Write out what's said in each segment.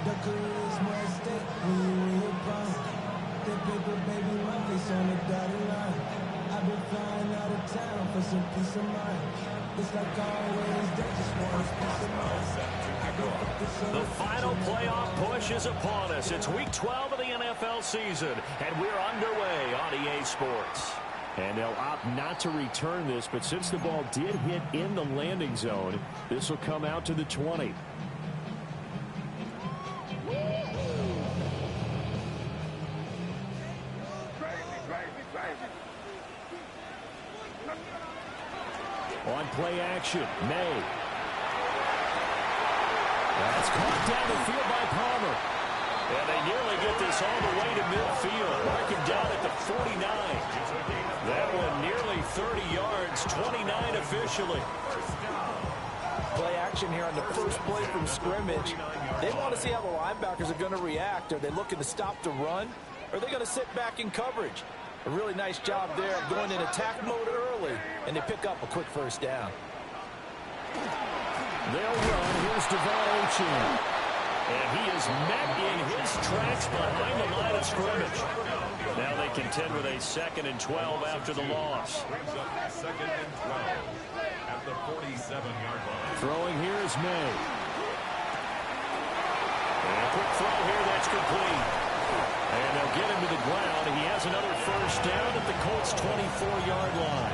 The career is more at stake when you in your prime. The paper, baby, one face on the dotted line. I've been flying out of town for some peace of mind. It's like always, they just want peace of mind. The final playoff push is upon us. It's Week 12 of the NFL season, and we're underway on EA Sports. And they'll opt not to return this, but since the ball did hit in the landing zone, this will come out to the 20. On play action, May. That's caught down the field by Palmer. And they nearly get this all the way to midfield. Mark him down at the 49. That one nearly 30 yards, 29 officially. Play action here on the first play from scrimmage. They want to see how the linebackers are going to react. Are they looking to stop the run? Or are they going to sit back in coverage? A really nice job there of going in attack mode early, and they pick up a quick first down. They'll run. Here's Devon Achane. And he is met in his tracks behind the line of scrimmage. Now they contend with a 2nd and 12 after the loss. Second and 12 at the 47-yard line. Throwing here is May. And a quick throw here, that's complete. And they'll get him to the ground. He has another first down at the Colts' 24-yard line.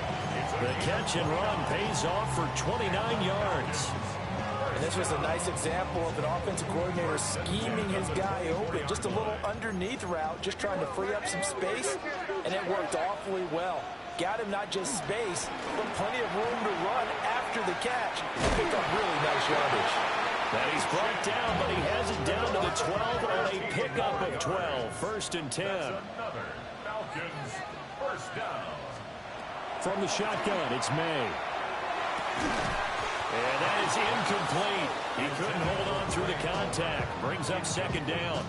The catch and run pays off for 29 yards. And this was a nice example of an offensive coordinator scheming his guy open. Just a little underneath route, just trying to free up some space, and it worked awfully well. Got him not just space, but plenty of room to run after the catch. Picked up really nice yardage. And he's brought down, but he has it down to the 12 on a pickup of 12. 1st and 10. Another Falcons first down. From the shotgun, it's May. And that is incomplete. He couldn't hold on through the contact. Brings up 2nd down.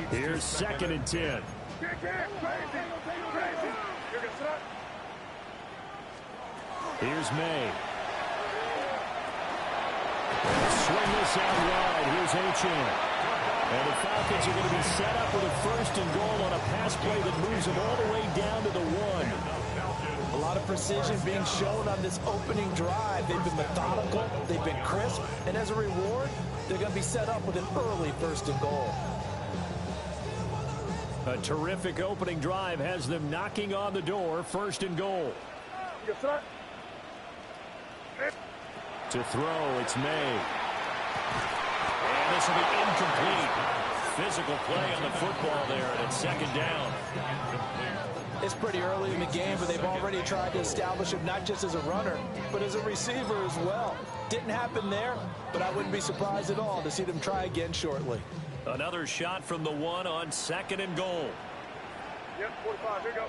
Here's 2nd and 10. Here's May. Swing this out wide. Here's Achane. And the Falcons are going to be set up with a 1st and goal on a pass play that moves them all the way down to the 1. A lot of precision being shown on this opening drive. They've been methodical, they've been crisp, and as a reward, they're going to be set up with an early 1st and goal. A terrific opening drive has them knocking on the door. 1st and goal. To throw, it's May. And this will be incomplete. Physical play on the football there, and it's 2nd down. It's pretty early in the game, but they've already tried to establish him not just as a runner, but as a receiver as well. Didn't happen there, but I wouldn't be surprised at all to see them try again shortly. Another shot from the 1 on 2nd and goal. Yep, 45, here you go.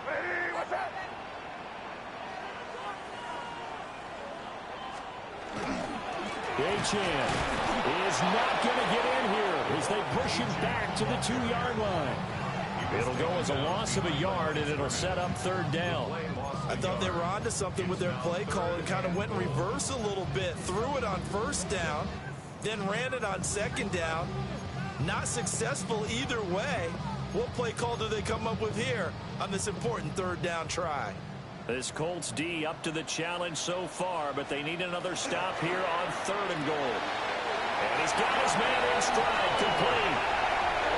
Hey, what's that? Achane is not going to get in here as they push him back to the 2-yard line. It'll go as a loss of a yard, and it'll set up 3rd down. I thought they were onto something with their play call and kind of went in reverse a little bit. Threw it on 1st down, then ran it on 2nd down. Not successful either way. What play call do they come up with here on this important 3rd down try? This Colts D up to the challenge so far, but they need another stop here on 3rd and goal. And he's got his man in stride, complete.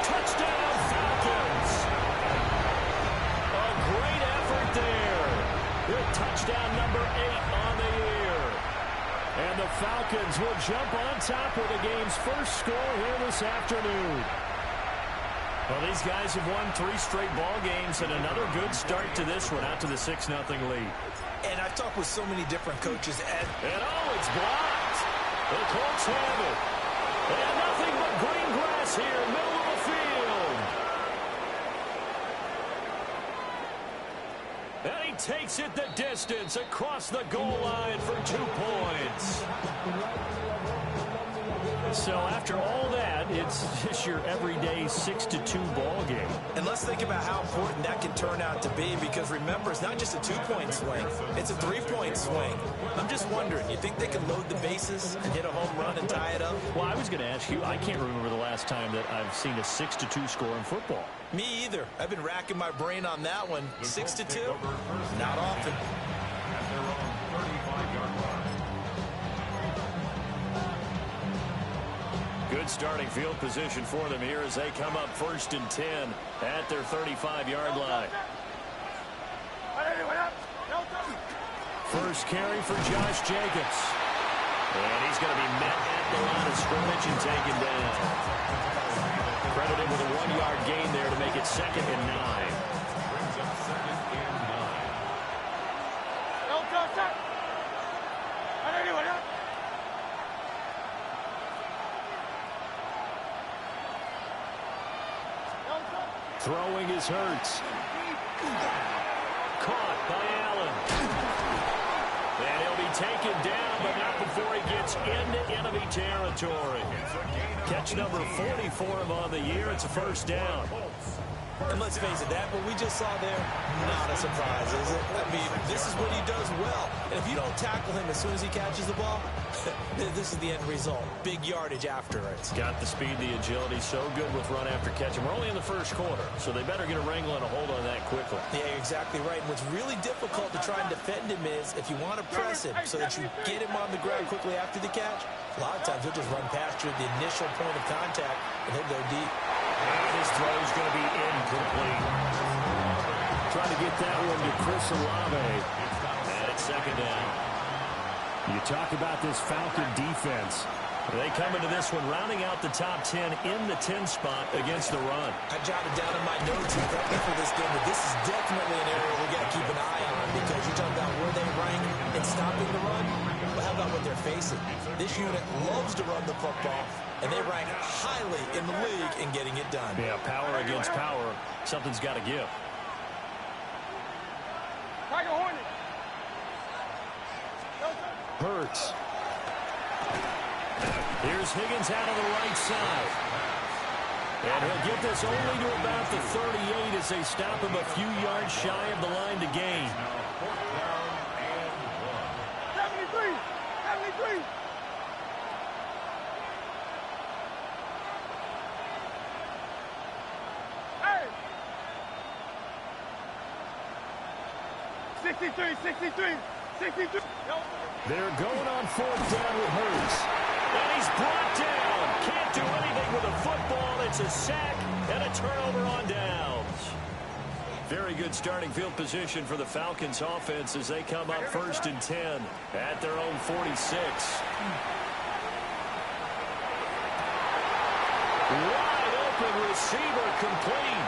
Touchdown, Falcons! A great effort there. With touchdown number 8 on the year. And the Falcons will jump on top of the game's first score here this afternoon. Well, these guys have won 3 straight ball games, and another good start to this one, out to the 6-0 lead. And I've talked with so many different coaches. And oh, it's blocked. The Colts have it. And nothing but green grass here, middle of the field. And he takes it the distance across the goal line for 2 points. So after all that, it's just your everyday 6-2 ball game. And let's think about how important that can turn out to be, because remember, it's not just a 2-point swing, it's a 3-point swing. I'm just wondering, you think they can load the bases and hit a home run and tie it up? Well, I was going to ask you, I can't remember the last time that I've seen a 6-2 score in football. Me either. I've been racking my brain on that one. 6-2? Not often. At their own 35-yard line. Good starting field position for them here as they come up 1st and 10 at their 35-yard line. First carry for Josh Jacobs. And he's going to be met at the line of scrimmage and taken down. Credited with a 1-yard gain there to make it 2nd and 9. Brings up 2nd and 9. Throwing is Hurts. Caught by Allen. And he'll be taken down, but not before he gets into enemy territory. Catch number 40 for him on the year. It's a first down. And let's face it, that what we just saw there, not a surprise, is it? I mean, this is what he does well. And if you don't tackle him as soon as he catches the ball, this is the end result. Big yardage after it. Got the speed, the agility, so good with run after catch. And we're only in the first quarter, so they better get a wrangle and a hold on that quickly. Yeah, you're exactly right. And what's really difficult to try and defend him is if you want to press him so that you get him on the ground quickly after the catch, a lot of times he'll just run past you at the initial point of contact, and he'll go deep. And his throw is going to be incomplete. Trying to get that one to Chris Olave. And it's 2nd down. You talk about this Falcon defense. They come into this one rounding out the top 10 in the 10 spot against the run. I jotted down in my notes and prepping for this game that this is definitely an area we got to keep an eye on because you're talking about where they rank in stopping the run. But how about what they're facing? This unit loves to run the football, and they rank highly in the league in getting it done. Yeah, power against power. Something's got to give. Hurts. Here's Higgins out of the right side. And he'll get this only to about the 38 as they stop him a few yards shy of the line to gain. Now 4th down and 1. 73. Hey! 63. They're going on 4th down with Hurts. And he's brought down. Can't do anything with a football. It's a sack and a turnover on downs. Very good starting field position for the Falcons offense as they come up 1st and 10 at their own 46. Wide open receiver complete.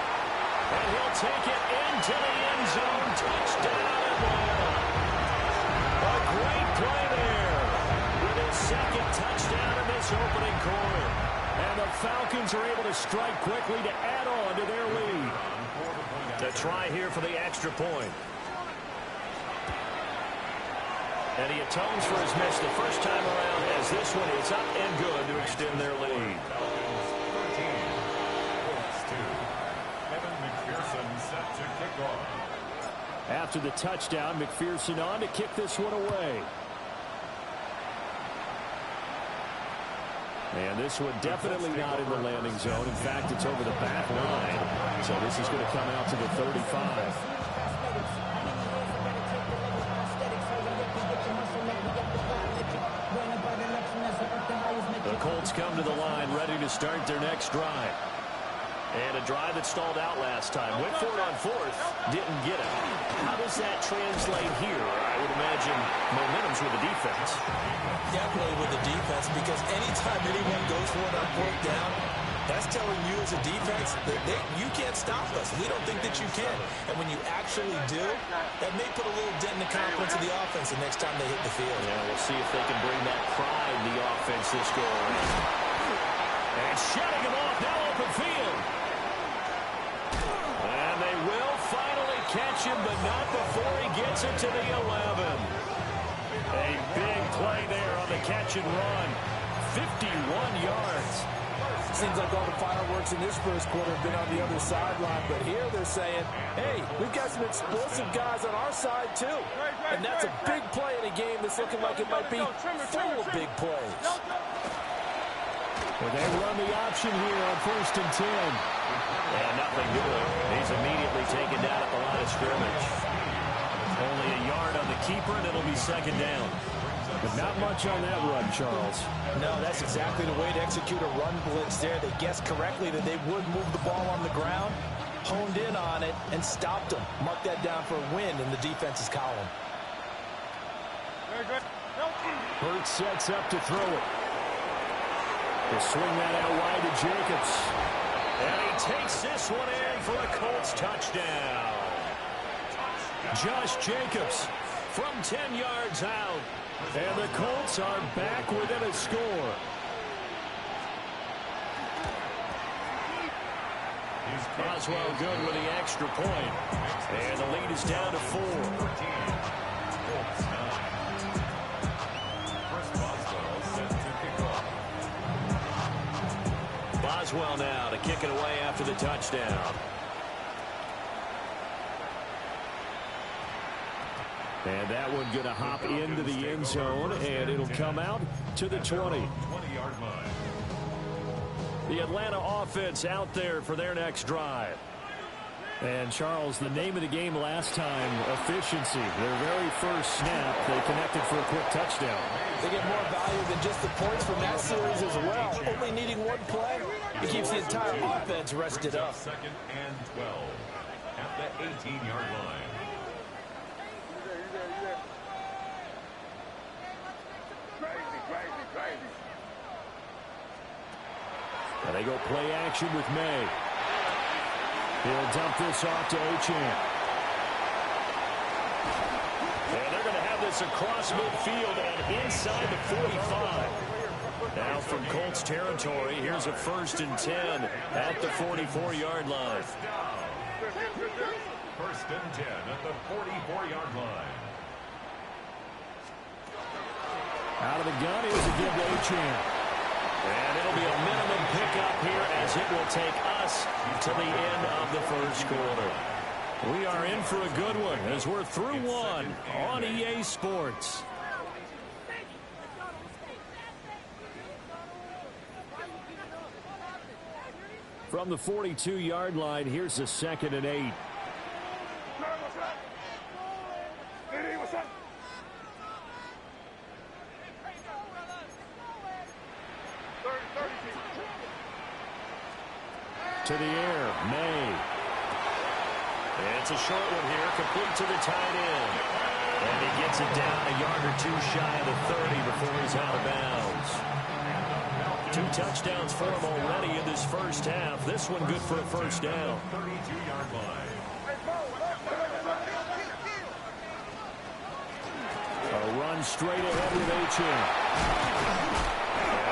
And he'll take it into the end zone. Touchdown Atlanta. A great play there with his 2nd touchdown in this opening quarter. And the Falcons are able to strike quickly to add on to their lead. To try here for the extra point. And he atones for his miss the first time around as this one is up and good to extend their lead. 13. Colts 2. Evan McPherson set to kick off. After the touchdown, McPherson on to kick this one away. And this one definitely not in the landing zone. In fact, it's over the back line. So this is going to come out to the 35. The Colts come to the line ready to start their next drive. And a drive that stalled out last time. Went for it on 4th. Didn't get it. How does that translate here? I would imagine momentum's with the defense. Definitely with the defense, because anytime anyone goes for it on 4th down, that's telling you as a defense that you can't stop us. We don't think that you can. And when you actually do, that may put a little dent in the confidence of the offense the next time they hit the field. Yeah, we'll see if they can bring that pride in the offense this go around. And shutting him off, now open field. And they will finally catch him, but not before he gets it to the 11. A big play there on the catch and run. 51 yards. Seems like all the fireworks in this first quarter have been on the other sideline, but here they're saying, hey, we've got some explosive guys on our side too. And that's a big play in a game that's looking like it might be full of big plays. Well, they run the option here on 1st and 10. And nothing doing. He's immediately taken down at the line of scrimmage. Only a yard on the keeper, and it'll be 2nd down. But not much on that run, Charles. No, that's exactly the way to execute a run blitz there. They guessed correctly that they would move the ball on the ground, honed in on it, and stopped them. Mark that down for a win in the defense's column. Very good. Burt sets up to throw it. They swing that out wide to Jacobs. And he takes this one in for a Colts touchdown. Josh Jacobs from 10 yards out. And the Colts are back within a score. Boswell good with the extra point. And the lead is down to 4. Boswell now to kick it away after the touchdown. And that one going to hop into the end zone, and it'll come out to the 20. 20-yard line. The Atlanta offense out there for their next drive. And, Charles, the name of the game last time, efficiency. Their very first snap, they connected for a quick touchdown. They get more value than just the points from that series as well. Only needing one play, it keeps the entire offense rested up. 2nd and 12 at the 18-yard line. And they go play action with May. He'll dump this off to Achane. And they're going to have this across midfield and inside the 45. Now from Colts territory, here's a 1st and 10 at the 44-yard line. 1st and 10 at the 44-yard line. Out of the gun, here's a give to Achane. And it'll be a minimum pickup here as it will take us to the end of the first quarter. We are in for a good one as we're through one on EA Sports. From the 42-yard line, here's the 2nd and 8. To the air, May. It's a short one here, complete to the tight end. And he gets it down a yard or two shy of the 30 before he's out of bounds. 2 touchdowns for him already in this first half. This one good for a 1st down. 32-yard line. A run straight ahead with Achane.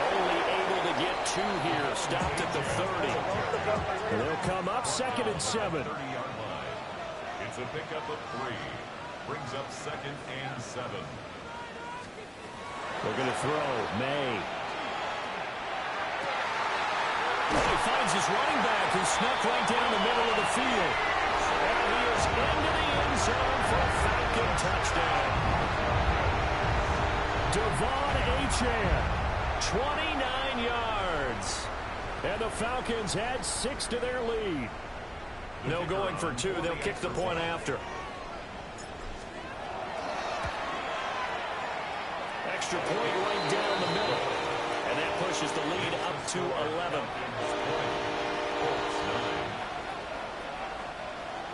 Only able to get 2 here. Stopped at the 30. They'll come up 2nd and 7. 30-yard line. It's a pickup of 3. Brings up 2nd and 7. They're going to throw. May. He finds his running back who snuck right down the middle of the field. And he is into the end zone for a Falcon touchdown. Devon Achane, 29 yards. And the Falcons add 6 to their lead. No going for 2. They'll kick the point after. Extra point right down the middle. And that pushes the lead up to 11.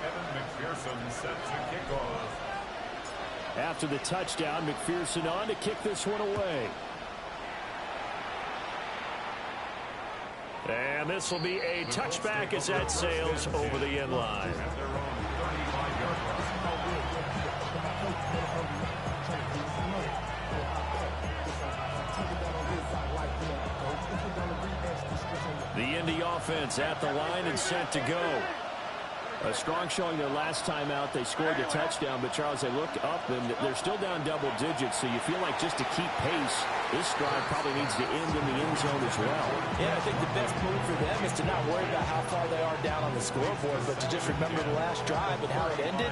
Evan McPherson set to kick off. After the touchdown, McPherson on to kick this one away. And this will be a touchback as that sails over the end line. At their own 35-yard line. The Indy offense at the line and set to go. A strong showing their last time out. They scored the touchdown, but Charles, they looked up and they're still down double digits, so you feel like just to keep pace, this drive probably needs to end in the end zone as well. Yeah, I think the best move for them is to not worry about how far they are down on the scoreboard, but to just remember the last drive and how it ended.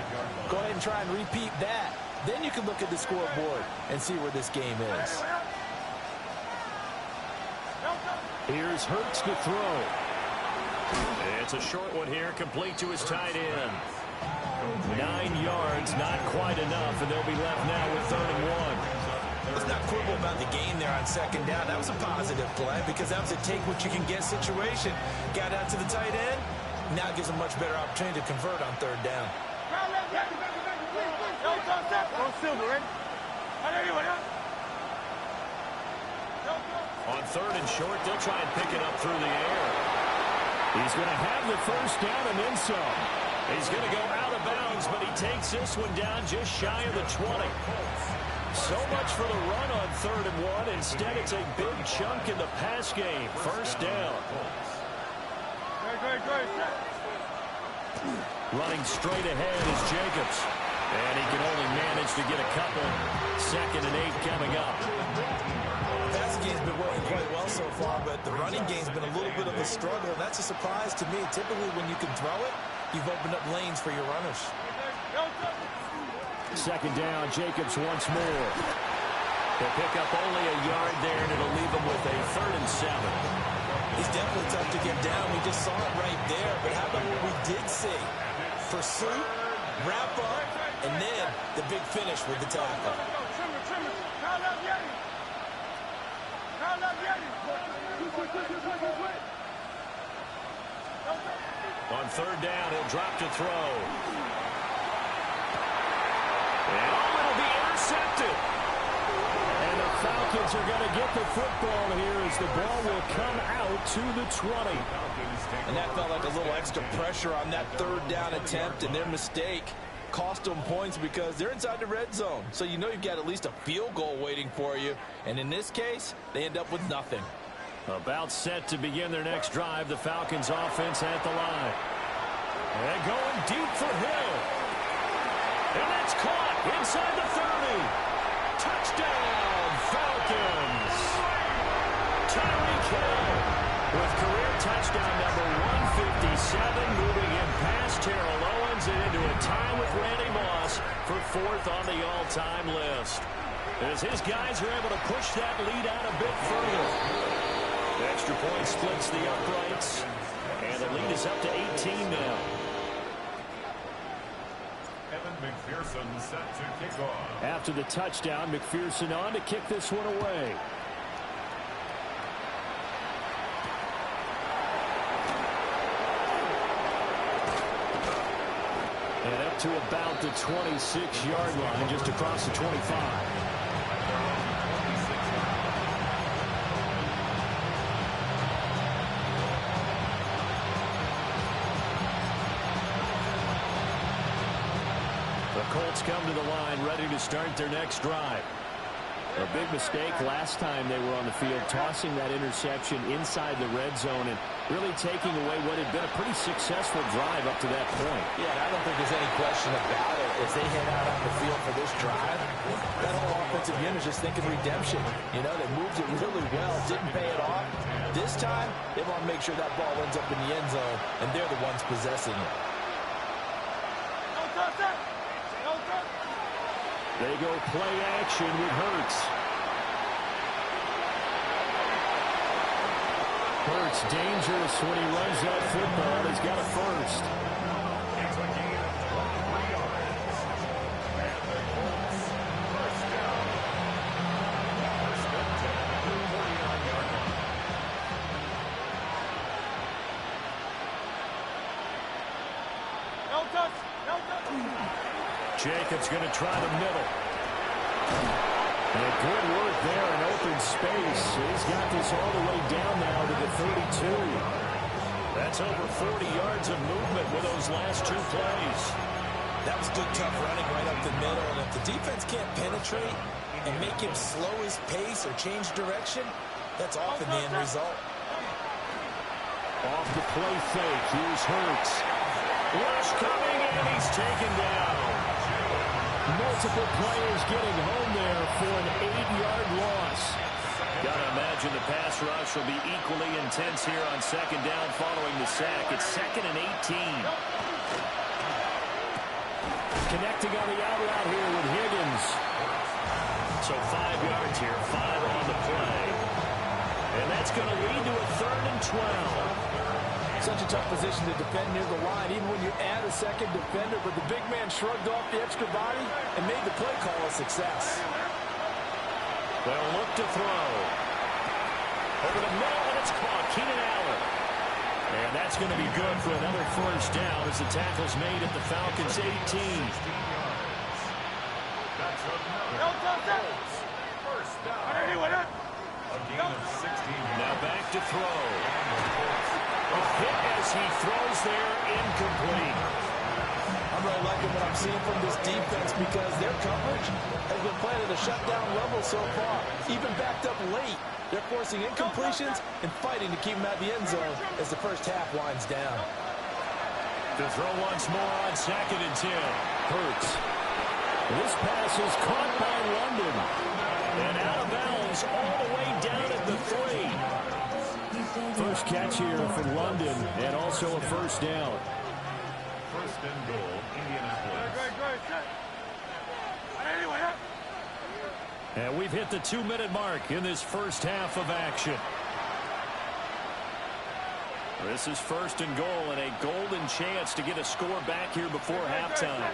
Go ahead and try and repeat that. Then you can look at the scoreboard and see where this game is. Here's Hurts to throw. It's a short one here, complete to his tight end. 9 yards, not quite enough, and they'll be left now with 3rd and 1. Let's not quibble about the gain there on 2nd down. That was a positive play because that was a take-what-you-can-get situation. Got out to the tight end. Now gives a much better opportunity to convert on 3rd down. On 3rd and short, they'll try and pick it up through the air. He's going to have the 1st down and then some. He's going to go out of bounds, but he takes this one down just shy of the 20. So much for the run on 3rd and 1. Instead, it's a big chunk in the pass game. 1st down. Running straight ahead is Jacobs. And he can only manage to get a couple. 2nd and 8 coming up. The passing game's been working quite well so far, but the running game's been a little bit of a struggle, and that's a surprise to me. Typically, when you can throw it, you've opened up lanes for your runners. 2nd down, Jacobs once more. They'll pick up only a yard there, and it'll leave them with a 3rd and 7. He's definitely tough to get down. We just saw it right there, but how about what we did see? Pursuit, wrap up, and then the big finish with the tackle. On 3rd down, he'll drop to throw. And it'll be intercepted. And the Falcons are going to get the football here as the ball will come out to the 20. And that felt like a little extra pressure on that 3rd down attempt, and their mistake cost them points because they're inside the red zone. So you know you've got at least a field goal waiting for you. And in this case, they end up with nothing. About set to begin their next drive, the Falcons offense at the line. And going deep for Hill. And that's caught inside the 30. Touchdown, Falcons. Tyreek Hill with career touchdown number 157, moving him past Terrell Owens and into a tie with Randy Moss for 4th on the all-time list. As his guys are able to push that lead out a bit further. The extra point splits the uprights, and the lead is up to 18 now. Evan McPherson set to kick off. After the touchdown, McPherson on to kick this one away. And up to about the 26-yard line, just across the 25. Colts come to the line, ready to start their next drive. A big mistake last time they were on the field, tossing that interception inside the red zone and really taking away what had been a pretty successful drive up to that point. Yeah, and I don't think there's any question about it. As they head out on the field for this drive, that whole offensive unit is just thinking redemption. You know, they moved it really well, didn't pay it off. This time, they want to make sure that ball ends up in the end zone, and they're the ones possessing it. They go play action with Hurts. Hurts dangerous when he runs that football. He's got a 1st. It's a gain of 23 yards. And the Colts first down. First and 10 at the 49-yard line. No touch. No touch. Jacobs going to try the middle. And good work there in open space. He's got this all the way down now to the 32. That's over 40 yards of movement with those last 2 plays. That was good, tough running right up the middle. And if the defense can't penetrate and make him slow his pace or change direction, that's often the end result. Off the play fake. Here's Hurts. Rush coming, and he's taken down. Multiple players getting home there for an 8-yard loss. Gotta imagine the pass rush will be equally intense here on 2nd down following the sack. It's 2nd and 18. Connecting on the out route here with Higgins. So 5 yards here, 5 on the play. And that's going to lead to a 3rd and 12. Such a tough position to defend near the line, even when you add a second defender, but the big man shrugged off the extra body and made the play call a success. They'll look to throw. Over the middle, and it's caught. Keenan Allen. And that's going to be good for another 1st down as the tackle's made at the Falcons' 18. That's another first down. A gain of 16. Now back to throw. A hit as he throws there, incomplete. I'm really liking what I'm seeing from this defense because their coverage has been playing at a shutdown level so far. Even backed up late, they're forcing incompletions and fighting to keep them at the end zone as the first half winds down. To throw once more on 2nd and 10. Hurts. This pass is caught by London. And out of bounds all the way down at the 3. First catch here for London, and also a 1st down. 1st and goal, Indianapolis. And we've hit the 2-minute mark in this first half of action. This is 1st and goal, and a golden chance to get a score back here before halftime.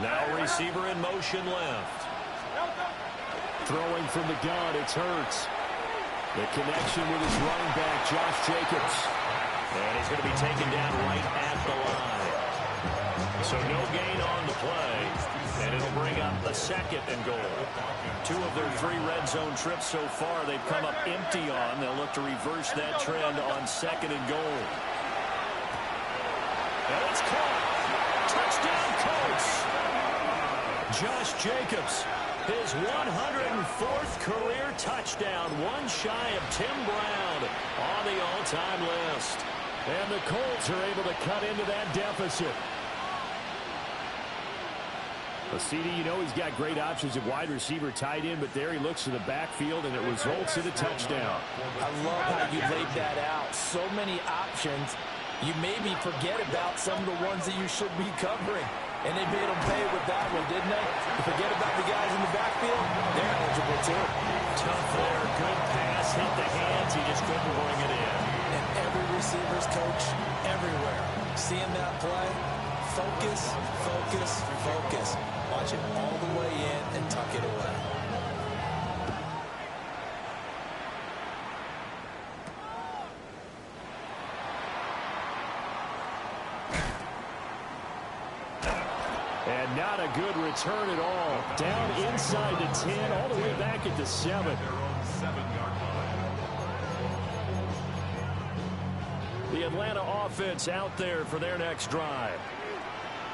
Now receiver in motion left. Throwing from the gun, it's Hurts. The connection with his running back, Josh Jacobs. And he's going to be taken down right at the line. So no gain on the play. And it'll bring up a 2nd and goal. 2 of their 3 red zone trips so far they've come up empty on. They'll look to reverse that trend on 2nd and goal. And it's caught. Touchdown, Colts. Josh Jacobs. His 104th career touchdown, one shy of Tim Brown on the all-time list. And the Colts are able to cut into that deficit. Well, CD, you know he's got great options at wide receiver, tight end, but there he looks to the backfield, and it results in a touchdown. I love how you laid that out. So many options. You maybe forget about some of the ones that you should be covering. And they made them pay with that one, didn't they? You forget about the guys in the backfield, they're eligible too. Tough there, good pass, hit the hands, he just couldn't bring it in. And every receiver's coach everywhere. Seeing that play, focus, focus, focus. Watch it all the way in and tuck it away. And not a good return at all. Down inside the 10, all the way back at the 7. Their own 7-yard line. The Atlanta offense out there for their next drive.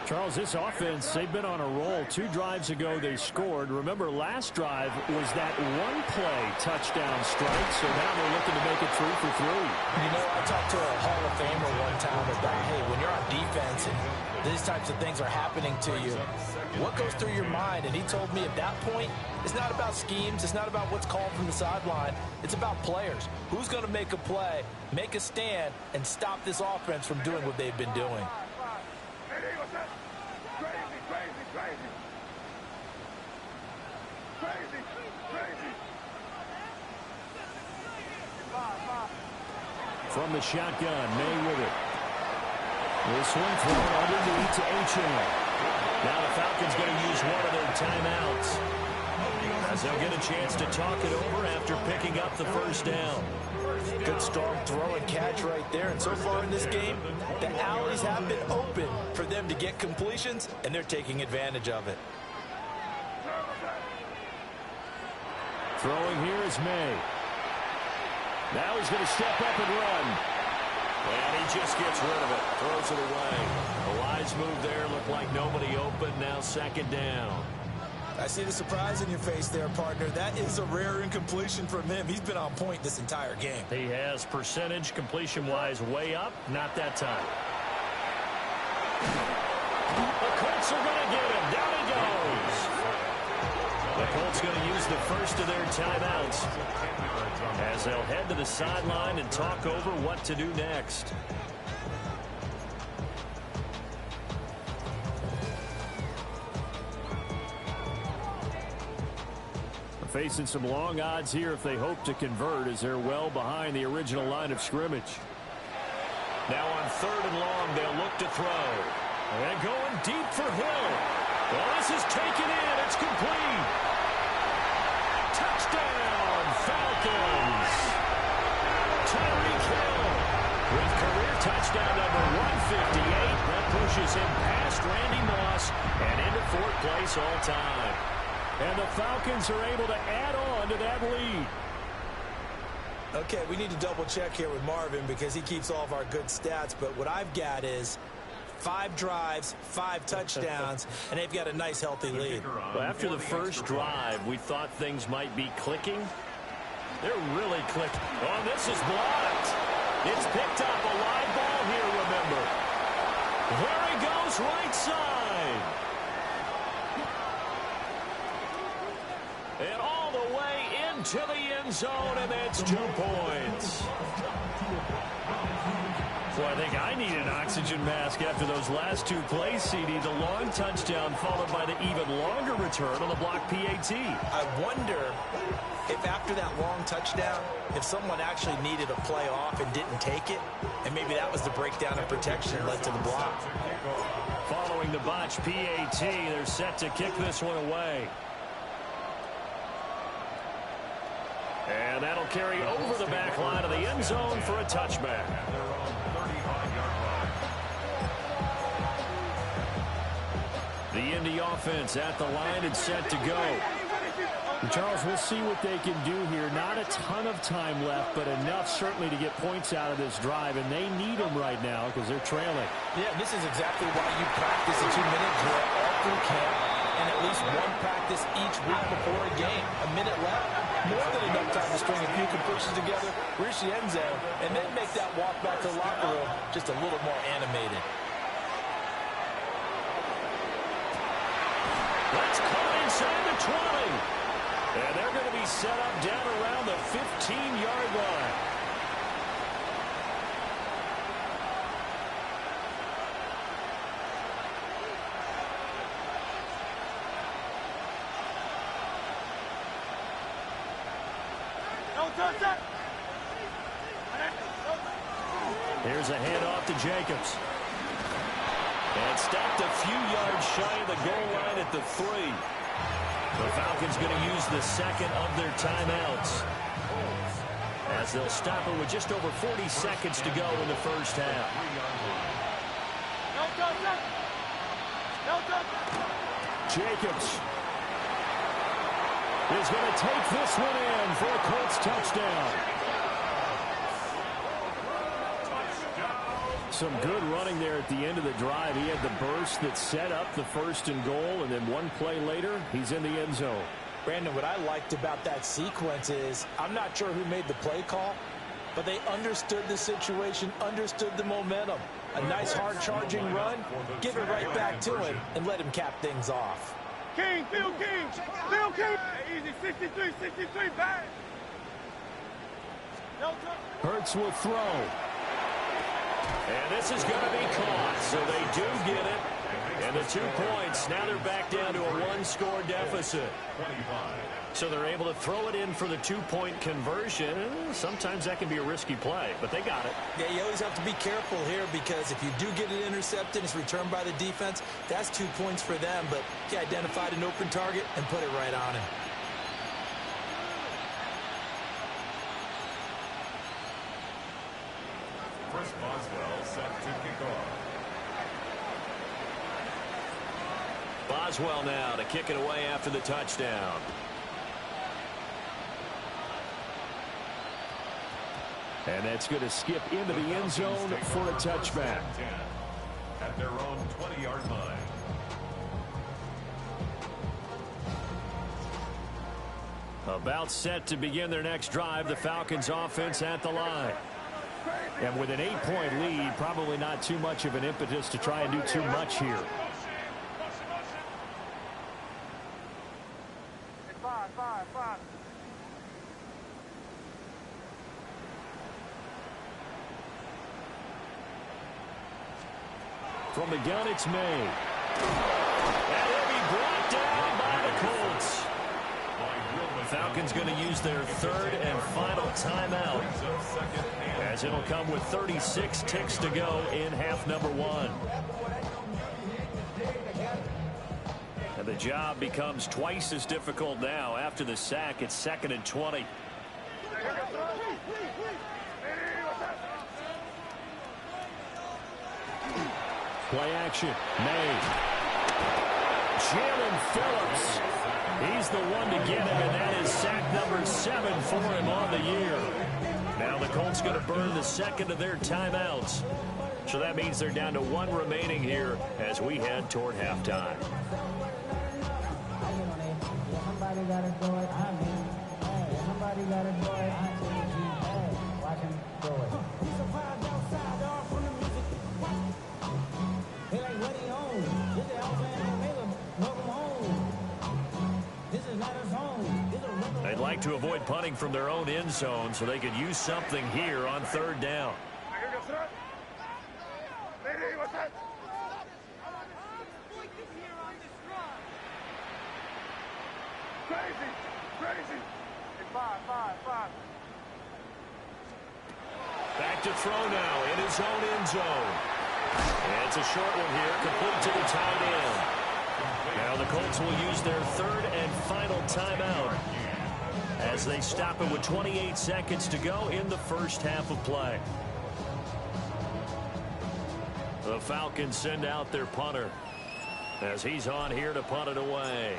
Charles, this offense, they've been on a roll. 2 drives ago, they scored. Remember, last drive was that one-play touchdown strike, so now they're looking to make it 3 for 3. You know, I talked to a Hall of Famer one time about, hey, when you're on defense and these types of things are happening to you, what goes through your mind? And he told me at that point, it's not about schemes. It's not about what's called from the sideline. It's about players. Who's going to make a play, make a stand, and stop this offense from doing what they've been doing? From the shotgun, May with it. This one thrown underneath to H.M. Now the Falcons going to use one of their timeouts, as they'll get a chance to talk it over after picking up the 1st down. Good strong throw and catch right there. And so far in this game, the alleys have been open for them to get completions, and they're taking advantage of it. Throwing here is May. Now he's going to step up and run. And he just gets rid of it, throws it away. A wise move there, looked like nobody open, now 2nd down. I see the surprise in your face there, partner. That is a rare incompletion from him. He's been on point this entire game. He has percentage completion-wise way up, not that time. The Colts are going to get him. Down he goes. The Colts going to use the first of their timeouts as they'll head to the sideline and talk over what to do next. facing some long odds here if they hope to convert, as they're well behind the original line of scrimmage. Now on 3rd and long, they'll look to throw. And going deep for Hill. Well, this is taken in. It's complete. Touchdown, Falcons. Tyreek Hill with career touchdown number 158. That pushes him past Randy Moss and into 4th place all time. And the Falcons are able to add on to that lead. Okay, we need to double check here with Marvin because he keeps all of our good stats. But what I've got is 5 drives, 5 touchdowns, and they've got a nice, healthy lead. Well, after the first drive, we thought things might be clicking. They're really clicking. Oh, this is blocked. It's picked up. A live ball here, remember. There he goes, right side. And all the way into the end zone, and that's 2 points. Well, I think I need an oxygen mask after those last 2 plays, CD. The long touchdown followed by the even longer return on the block PAT. I wonder if after that long touchdown, if someone actually needed a play off and didn't take it, and maybe that was the breakdown of protection that led to the block. Following the botch PAT, they're set to kick this one away. And that'll carry over the back line of the end zone for a touchback. The Indy offense at the line and set to go. Charles, we'll see what they can do here. Not a ton of time left, but enough certainly to get points out of this drive, and they need them right now because they're trailing. Yeah, this is exactly why you practice a 2-minute drill all through camp and at least one practice each week before a game. A minute left, more than enough time to string a few completions together, reach the end zone, and then make that walk back to the locker room just a little more animated. That's caught inside the 20. And they're going to be set up down around the 15-yard line. Here's a handoff to Jacobs. And stopped a few yards shy of the goal line at the 3. The Falcons going to use the second of their timeouts, as they'll stop it with just over 40 seconds to go in the first half. Jacobs is going to take this one in for a Colts touchdown. Some good running there at the end of the drive. He had the burst that set up the 1st and goal, and then one play later, he's in the end zone. Brandon, what I liked about that sequence is I'm not sure who made the play call, but they understood the situation, understood the momentum. A nice hard-charging run, give it right back to him, and let him cap things off. King, Bill King, Bill King. Easy, 63, back. Hurts will throw. And this is going to be caught, so they do get it. And the 2 points, now they're back down to a 1-score deficit. So they're able to throw it in for the 2-point conversion. Sometimes that can be a risky play, but they got it. Yeah, you always have to be careful here because if you do get it intercepted, it's returned by the defense, that's 2 points for them. But he identified an open target and put it right on him. Chris Boswell set to kick off. Boswell now to kick it away after the touchdown. And that's going to skip into the end zone for a touchback. At their own 20-yard line. About set to begin their next drive, the Falcons offense at the line. And with an 8-point lead, probably not too much of an impetus to try and do too much here. Five. From the gun, it's May. And he'll be brought down by the Colts. Falcons going to use their third and final timeout, as it'll come with 36 ticks to go in half number one. And the job becomes twice as difficult now. After the sack, it's 2nd and 20. Play action. Made. Jalen Phillips. He's the one to get him, and that is sack number 7 for him on the year. Now the Colts going to burn the second of their timeouts. So that means they're down to 1 remaining here as we head toward halftime. Somebody gotta do it. I mean, hey, somebody gotta do it. I mean, hey, watch him do it. He's surprised outside, dog, from the music. He like, what he on? This is Alabama, make him welcome home. This is not his home. This is a regular. They'd like to avoid punting from their own end zone so they could use something here on 3rd down. What's that? Crazy, crazy. Five. Back to throw now in his own end zone. And it's a short one here, complete to the tight end. Now the Colts will use their 3rd and final timeout as they stop it with 28 seconds to go in the first half of play. The Falcons send out their punter as he's on here to punt it away.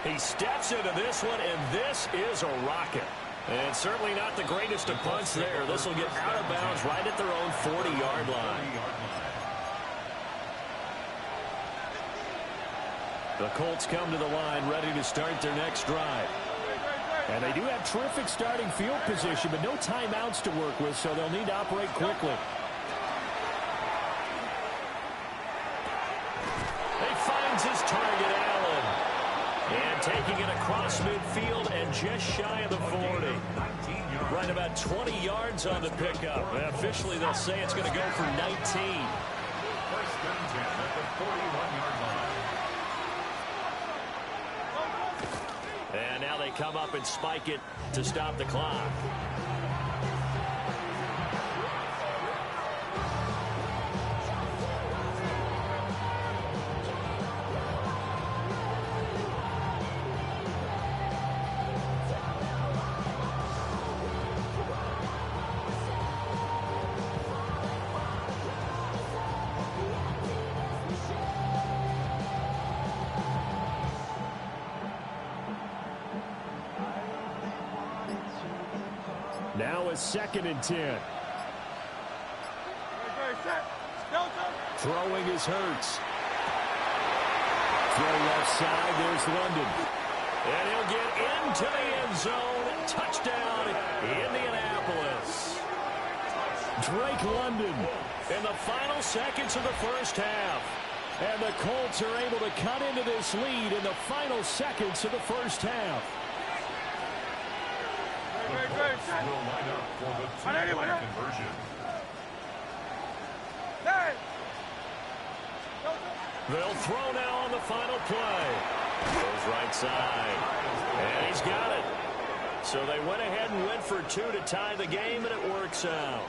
He steps into this one, and this is a rocket. And certainly not the greatest of punts there. This will get out of bounds right at their own 40-yard line. The Colts come to the line ready to start their next drive. And they do have terrific starting field position, but no timeouts to work with, so they'll need to operate quickly. He finds his target, Allen. And taking it across midfield and just shy of the 40. Right about 20 yards on the pickup. And officially, they'll say it's going to go for 19. First and 10 at the 41-yard line. And now they come up and spike it to stop the clock. Now it's 2nd and 10. Throwing is Hurts. Throw left side. There's London. And he'll get into the end zone. Touchdown, Indianapolis. Drake London. In the final seconds of the first half. And the Colts are able to cut into this lead in the final seconds of the first half. Will line up for the two-point conversion. They'll throw now on the final play. Goes right side. And he's got it. So they went ahead and went for 2 to tie the game, and it works out.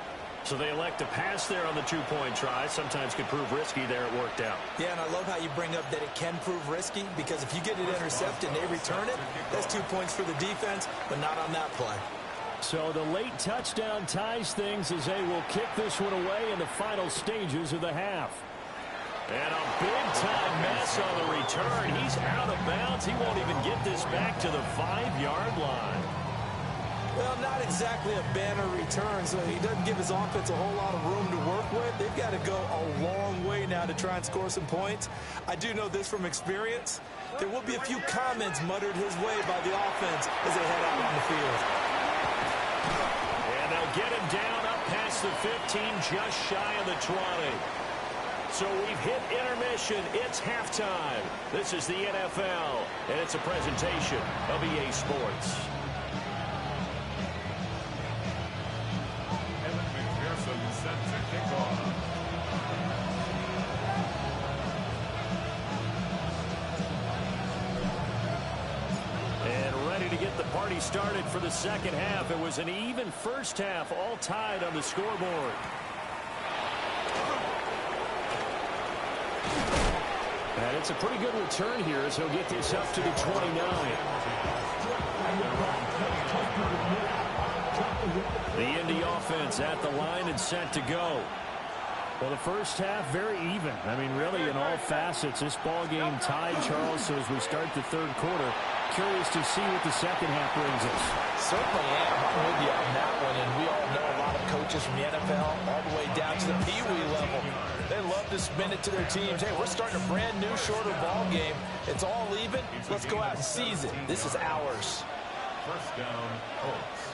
So they elect to pass there on the 2-point try. Sometimes could prove risky there. It worked out. Yeah, and I love how you bring up that it can prove risky, because if you get it intercepted and they return it, that's 2 points for the defense, but not on that play. So the late touchdown ties things as they will kick this one away in the final stages of the half. And a big-time mess on the return. He's out of bounds. He won't even get this back to the 5-yard line. Well, not exactly a banner return, so he doesn't give his offense a whole lot of room to work with. They've got to go a long way now to try and score some points. I do know this from experience. There will be a few comments muttered his way by the offense as they head out on the field. And they'll get him down up past the 15, just shy of the 20. So we've hit intermission. It's halftime. This is the NFL, and it's a presentation of EA Sports. Evan McPherson set to kick off. activity started for the second half. It was an even first half, all tied on the scoreboard. And it's a pretty good return here as he'll get this up to the 29. The Indy offense at the line and set to go. Well, the first half, very even. I mean, really, in all facets, this ball game tied, Charles. So as we start the third quarter, curious to see what the second half brings us. Certainly am. I'm with you on that one. And we all know a lot of coaches from the NFL all the way down to the Pee-wee level. They love to spin it to their teams. Hey, we're starting a brand new, shorter ball game. It's all even. Let's go out and seize it. This is ours. First down, Colts.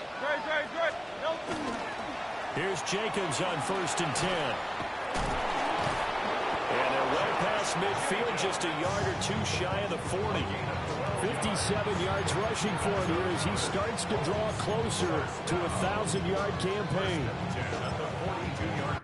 Here's Jacobs on 1st and 10. And they're well past midfield, just a yard or two shy of the 40. 57 yards rushing for him here as he starts to draw closer to a 1,000-yard campaign. At the 42-yard.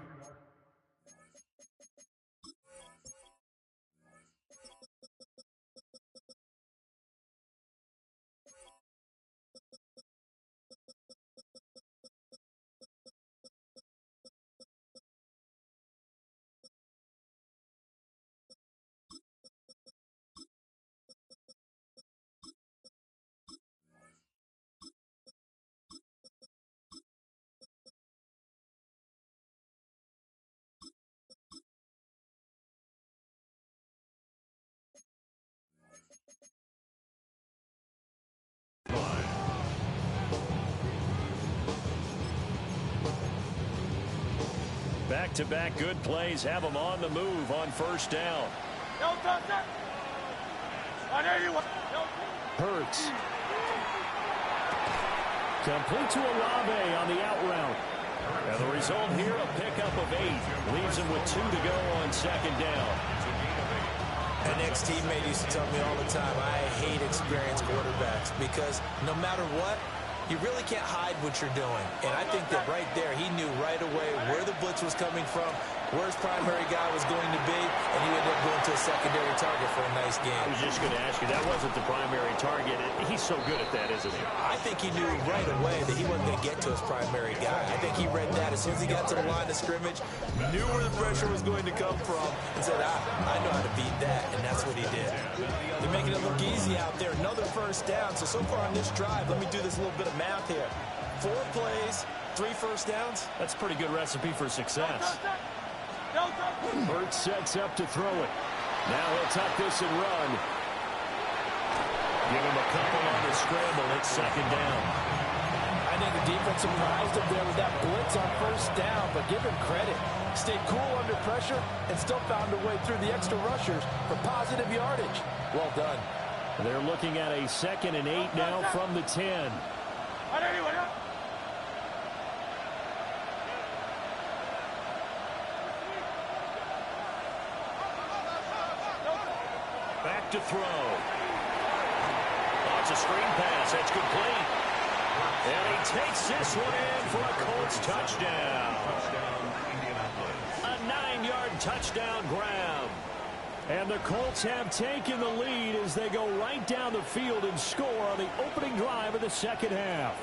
Back-to-back good plays have them on the move on first down. Hurts. Complete to Olave on the out route. And the result here, a pickup of 8. Leaves him with 2 to go on second down. An ex-teammate used to tell me all the time, I hate experienced quarterbacks because no matter what, you really can't hide what you're doing. And I think that right there, he knew right away where the blitz was coming from, where his primary guy was going to be, and he ended up going to a secondary target for a nice game. I was just going to ask you, that wasn't the primary target. He's so good at that, isn't he? I think he knew right away that he wasn't going to get to his primary guy. I think he read that as soon as he got to the line of scrimmage, knew where the pressure was going to come from, and said, I know how to beat that, and that's what he did. They're making it look easy out there. Another first down. So far on this drive, let me do this little bit of math here. 4 plays, 3 first downs. That's a pretty good recipe for success. Hurts sets up to throw it. Now he'll tuck this and run. Give him a couple on the scramble. It's second down. I think the defense surprised him there with that blitz on first down, but give him credit. Stayed cool under pressure and still found a way through the extra rushers for positive yardage. Well done. They're looking at a 2nd and 8 now from the 10. Back to throw. Oh, it's a screen pass. That's complete. And he takes this one in for a Colts touchdown. A 9-yard touchdown grab. And the Colts have taken the lead as they go right down the field and score on the opening drive of the second half.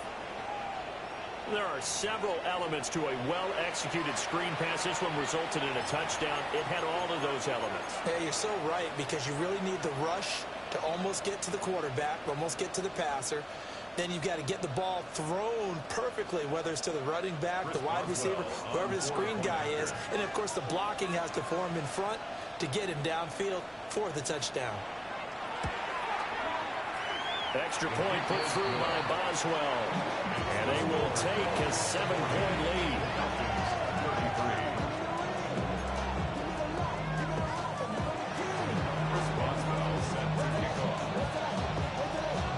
There are several elements to a well-executed screen pass. This one resulted in a touchdown. It had all of those elements. Hey, you're so right, because you really need the rush to almost get to the quarterback, almost get to the passer. Then you've got to get the ball thrown perfectly, whether it's to the running back, the wide receiver, whoever the screen guy is. And, of course, the blocking has to form in front to get him downfield for the touchdown. Extra point put through by Boswell. And they will take a 7-point lead.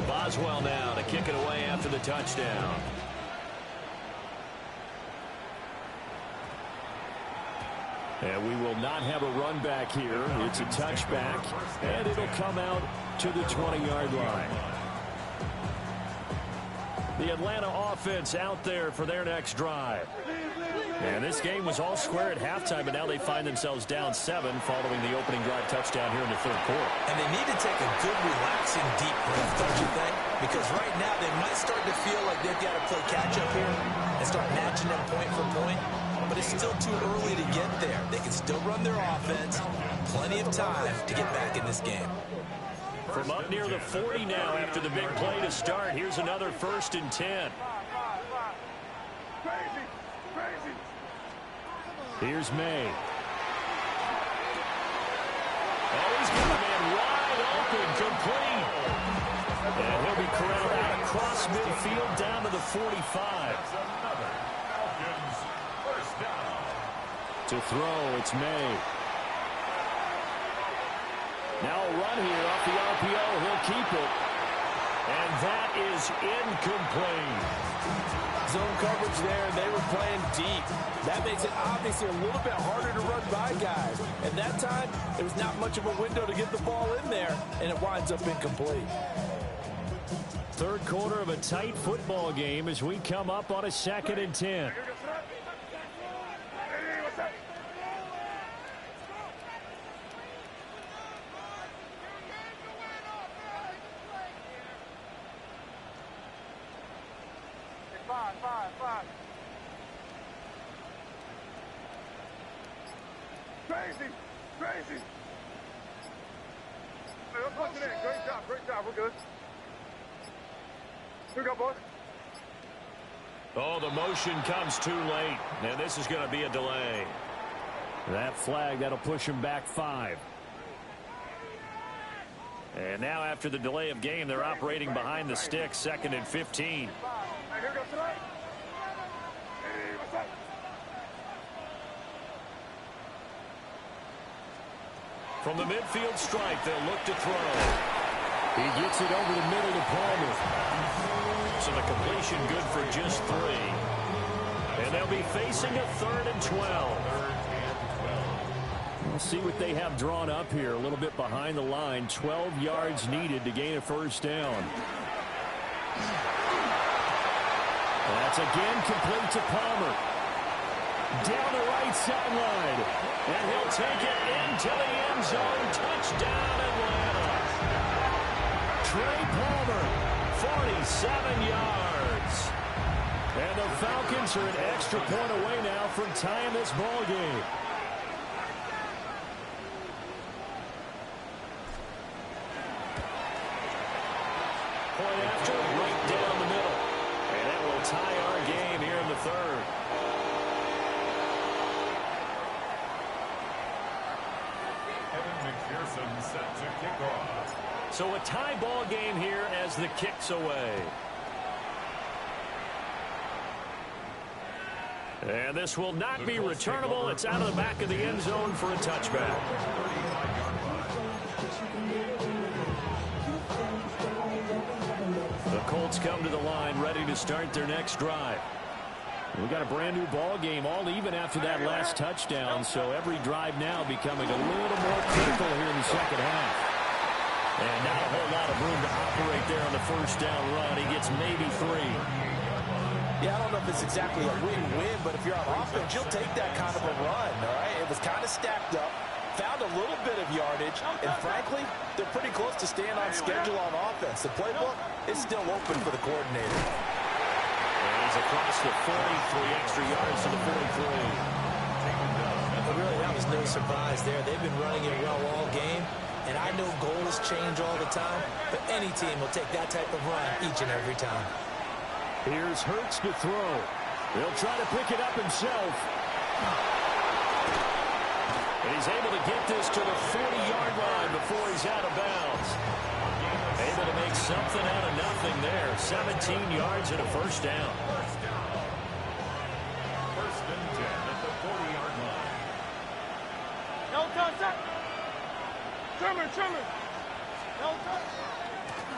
Boswell now to kick it away after the touchdown. And we will not have a run back here. It's a touchback, and it'll come out to the 20-yard line. The Atlanta offense out there for their next drive. And this game was all square at halftime, but now they find themselves down 7 following the opening drive touchdown here in the third quarter. And they need to take a good, relaxing, deep breath, don't you think? Because right now they might start to feel like they've got to play catch-up here and start matching them point for point. But it's still too early to get there. They can still run their offense. Plenty of time to get back in this game. From up near the 40 now after the big play to start, here's another 1st and 10. Crazy, crazy. Here's May. Oh, he's got a man wide open, complete. And he'll be corralled out across midfield down to the 45. To throw, it's May. Now a run here off the RPO. He'll keep it. And that is incomplete. Zone coverage there, they were playing deep. That makes it obviously a little bit harder to run by guys. And that time, there was not much of a window to get the ball in there, and it winds up incomplete. Third quarter of a tight football game as we come up on a 2nd and 10. Hey, what's up? Five. Crazy. Hey, let's punch it in. Great job. We're good. Here we go, boys. Oh, the motion comes too late. And this is going to be a delay. That flag, that'll push him back 5. And now after the delay of game, they're operating behind the sticks, 2nd and 15. Hey, here goes tonight. Hey, what's up? From the midfield strike, they'll look to throw. He gets it over the middle to Palmer. So the completion good for just 3. And they'll be facing a 3rd and 12. We'll see what they have drawn up here. A little bit behind the line. 12 yards needed to gain a 1st down. That's again complete to Palmer. Down the right sideline. And he'll take it into the end zone. Touchdown, Atlanta. Trey Palmer, 47 yards. And the Falcons are an extra point away now from tying this ball game. Point after, right down the middle. And that will tie our game here in the 3rd. Set to kick off. So a tie ball game here as the kick's away. And this will not be returnable. It's out of the back of the end zone for a touchback. The Colts come to the line ready to start their next drive. We got a brand new ball game, all even after that last touchdown, so every drive now becoming a little more critical here in the second half. And not a whole lot of room to operate there on the 1st down run. He gets maybe 3. Yeah, I don't know if it's exactly a win-win, but if you're on offense, you'll take that kind of a run, all right? It was kind of stacked up, found a little bit of yardage, and frankly, they're pretty close to staying on schedule on offense. The playbook is still open for the coordinator. He's across the 40, 3 extra yards to the 43. But really, that was no surprise there. They've been running it well all game, and I know goals change all the time, but any team will take that type of run each and every time. Here's Hurts to throw. He'll try to pick it up himself. And he's able to get this to the 40-yard line before he's out of bounds. Able to make something out of nothing there. 17 yards and a 1st down. 1st and 10 at the 40-yard line.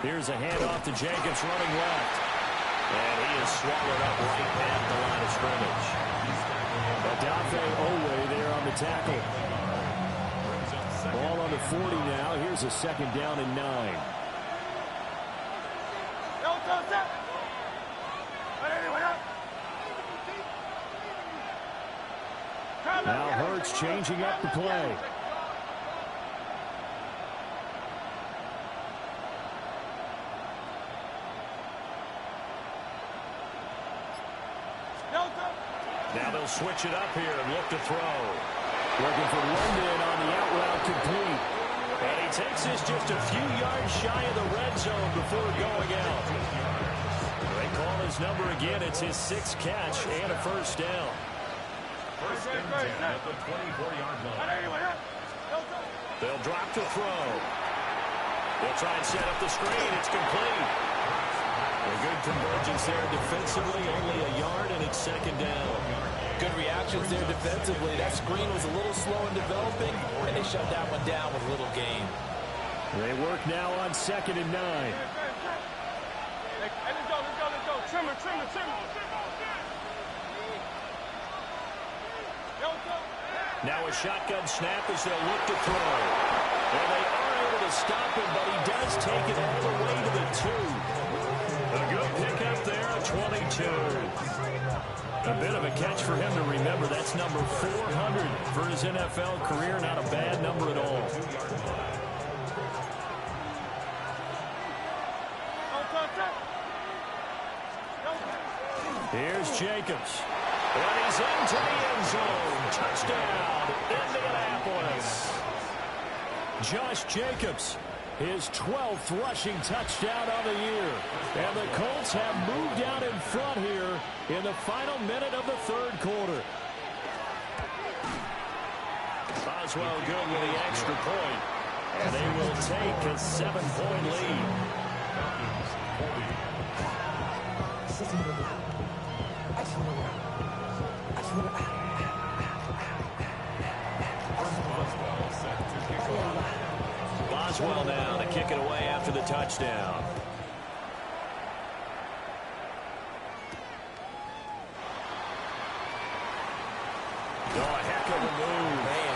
Here's a handoff to Jenkins running left. And he is swallowed up right at the line of scrimmage. Adafe Owe there on the tackle. Ball on the 40 now. Here's a 2nd down and 9. Now Hurts changing up the play. Now they'll switch it up here and look to throw. Looking for London on the out route complete. And he takes this just a few yards shy of the red zone before going out. They call his number again. It's his 6th catch and a first down. First and 10 at the 24-yard line. They'll drop to throw. They'll try and set up the screen. It's complete. A good convergence there defensively. Only a yard, and it's 2nd down. Good reactions there defensively. That screen was a little slow in developing, and they shut that one down with little gain. They work now on 2nd and 9. Hey, let's go. Trimmer. Now a shotgun snap as they'll look to throw. And they are able to stop him, but he does take it all the way to the 2. A good pickup there, a 22. A bit of a catch for him to remember. That's number 400 for his NFL career. Not a bad number at all. Here's Jacobs. And he's into the end zone. Touchdown, Indianapolis. Josh Jacobs, his 12th rushing touchdown of the year. And the Colts have moved out in front here in the final minute of the 3rd quarter. Boswell good with the extra point. And they will take a 7-point lead. Boswell now to kick it away after the touchdown. Oh, a heck of a move. Man.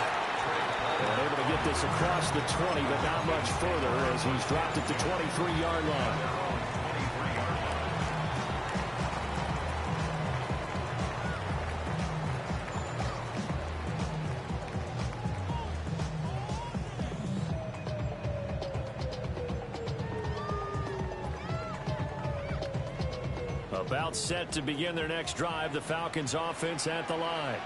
And able to get this across the 20, but not much further as he's dropped it to 23-yard line. About set to begin their next drive, the Falcons offense at the line.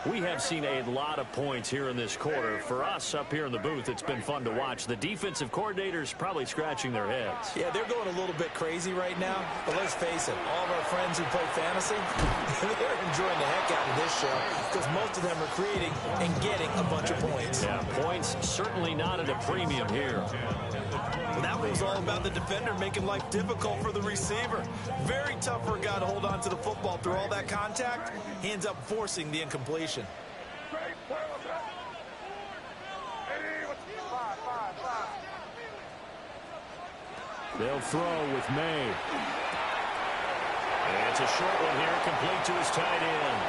We have seen a lot of points here in this quarter. For us up here in the booth, it's been fun to watch. The defensive coordinators probably scratching their heads. Yeah, they're going a little bit crazy right now. But let's face it, all of our friends who play fantasy, they're enjoying the heck out of this show because most of them are creating and getting a bunch of points. Yeah, points certainly not at a premium here. Well, that one was all about the defender making life difficult for the receiver. Very tough for a guy to hold on to the football through all that contact. He ends up forcing the incompletion. They'll throw with May. And it's a short one here, complete to his tight end.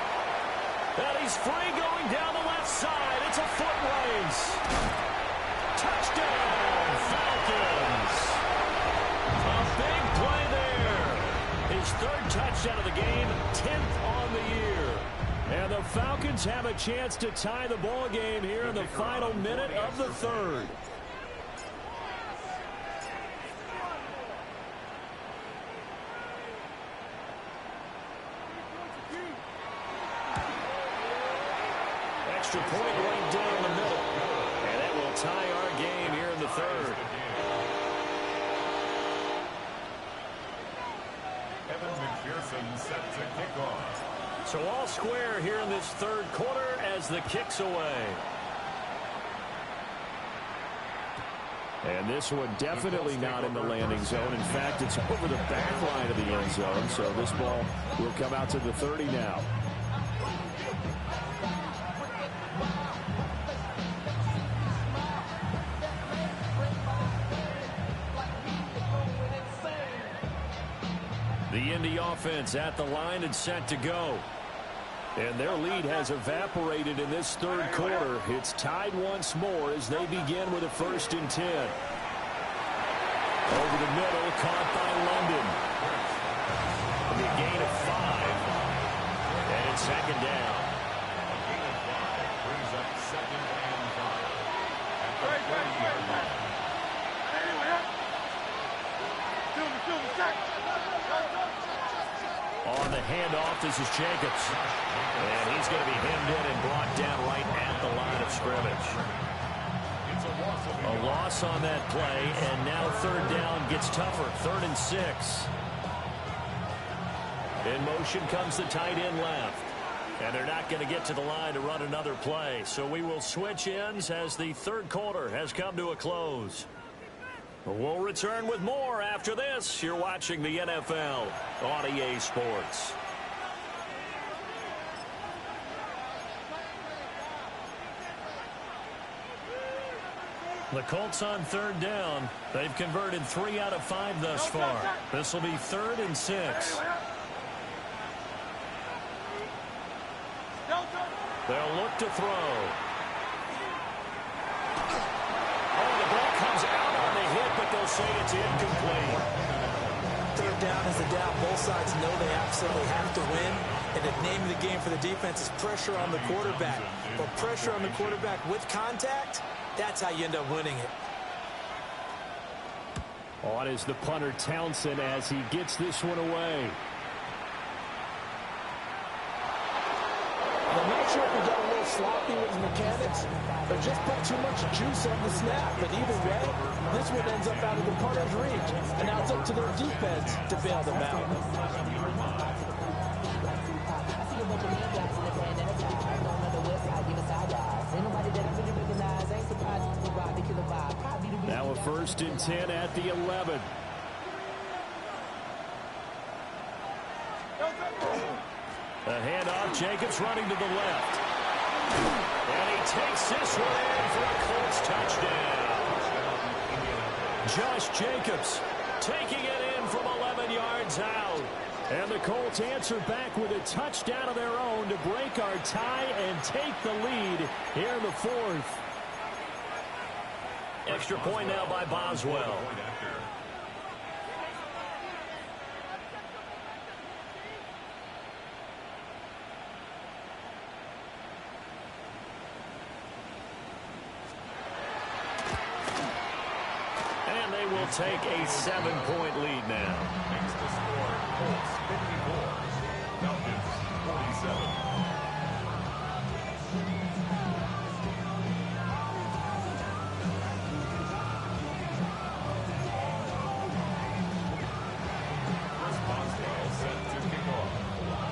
And he's free going down the left side. It's a foot race. Touchdown, Falcons. A big play there. His 3rd touchdown of the game, 10th on the year. And the Falcons have a chance to tie the ball game here in the final minute of the 3rd. Extra point right down the middle. And it will tie our game here in the 3rd. Evan McPherson set to kick off. So all square here in this 3rd quarter as the kick's away. And this one definitely not in the landing zone. In fact, it's over the back line of the end zone. So this ball will come out to the 30 now. The Indy offense at the line and set to go. And their lead has evaporated in this 3rd quarter. It's tied once more as they begin with a 1st and 10. Over the middle, caught by London. And a gain of 5. And it's 2nd down. handoff. This is Jacobs. And he's going to be hemmed in and brought down right at the line of scrimmage. A loss on that play, and now third down gets tougher. 3rd and 6. In motion comes the tight end left. And they're not going to get to the line to run another play. So we will switch ends as the third quarter has come to a close. We'll return with more after this. You're watching the NFL on EA Sports. The Colts on third down. They've converted 3 out of 5 thus far. This will be 3rd and 6. They'll look to throw. Oh, the ball comes out on the hit, but they'll say it's incomplete. Third down is a down. Both sides know they absolutely have to win. And the name of the game for the defense is pressure on the quarterback. But pressure on the quarterback with contact, that's how you end up winning it. On is the punter Townsend as he gets this one away. I'm not sure if he got a little sloppy with his mechanics or just put too much juice on the snap. But either way, this one ends up out of the punter's reach. And now it's up to their defense to bail them out. Now a 1st and 10 at the 11. A handoff, Jacobs running to the left. And he takes this one in for a Colts touchdown. Josh Jacobs taking it in from 11 yards out. And the Colts answer back with a touchdown of their own to break our tie and take the lead here in the 4th. Extra point now by Boswell. And they will take a 7-point lead now. Makes the score Colts 54, Falcons 47.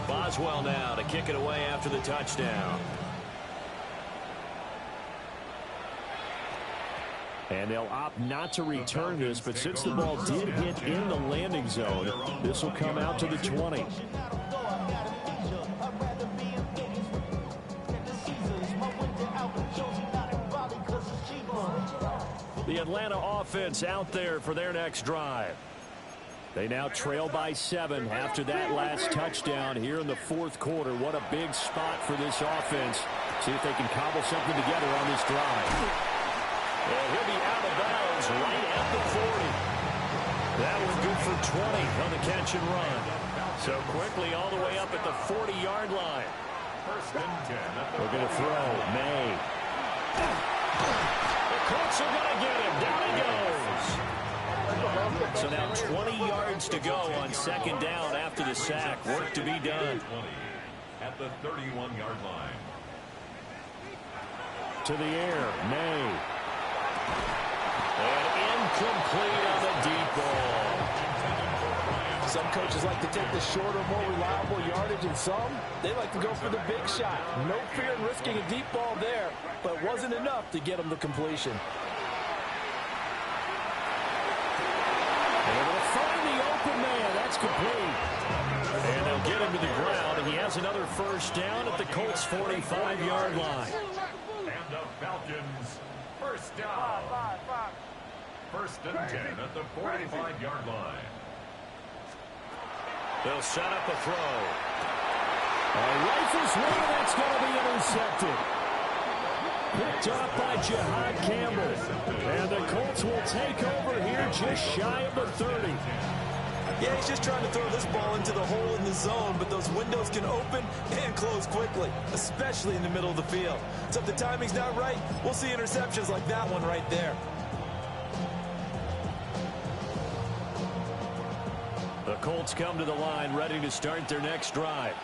Boswell now to kick it away after the touchdown. And they'll opt not to return this, but since the ball did hit in the landing zone, this will come out to the 20. The Atlanta offense out there for their next drive. They now trail by 7 after that last touchdown here in the 4th quarter. What a big spot for this offense. See if they can cobble something together on this drive. And he'll be out of bounds right at the 40. That was good for 20 on the catch and run. So quickly all the way up at the 40-yard line. 1st and 10. We're going to throw. May. The Colts are going to get him. Down he goes. So now 20 yards to go on 2nd down after the sack. Work to be done. 20 at the 31-yard line. To the air, May. And incomplete on the deep ball. Some coaches like to take the shorter, more reliable yardage, and some, they like to go for the big shot. No fear in risking a deep ball there, but it wasn't enough to get them to completion. Able to find the open man. That's complete. And they'll get him to the ground, and he has another 1st down at the Colts' 45-yard line. And the Falcons, 1st down. 1st and 10 at the 45-yard line. They'll set up a throw. Rifles one that's going to be intercepted. Picked off by Jihad Campbell. And the Colts will take over here just shy of the 30. Yeah, he's just trying to throw this ball into the hole in the zone, but those windows can open and close quickly, especially in the middle of the field. So if the timing's not right, we'll see interceptions like that one right there. The The Colts come to the line ready to start their next drive.